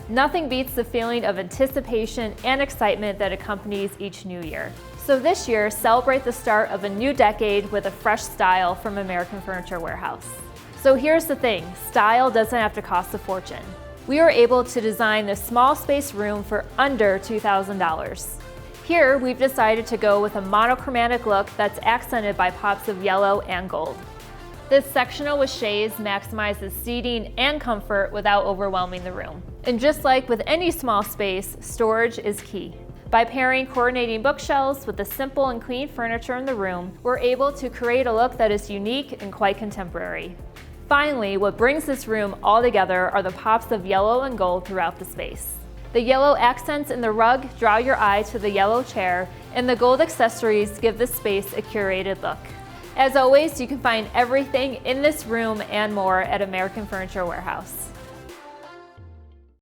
Nothing beats the feeling of anticipation and excitement that accompanies each new year. So this year, celebrate the start of a new decade with a fresh style from American Furniture Warehouse. So here's the thing, style doesn't have to cost a fortune. We were able to design this small space room for under $2,000. Here, we've decided to go with a monochromatic look that's accented by pops of yellow and gold. This sectional with shades maximizes seating and comfort without overwhelming the room. And just like with any small space, storage is key. By pairing coordinating bookshelves with the simple and clean furniture in the room, we're able to create a look that is unique and quite contemporary. Finally, what brings this room all together are the pops of yellow and gold throughout the space. The yellow accents in the rug draw your eye to the yellow chair, and the gold accessories give this space a curated look. As always, you can find everything in this room and more at American Furniture Warehouse.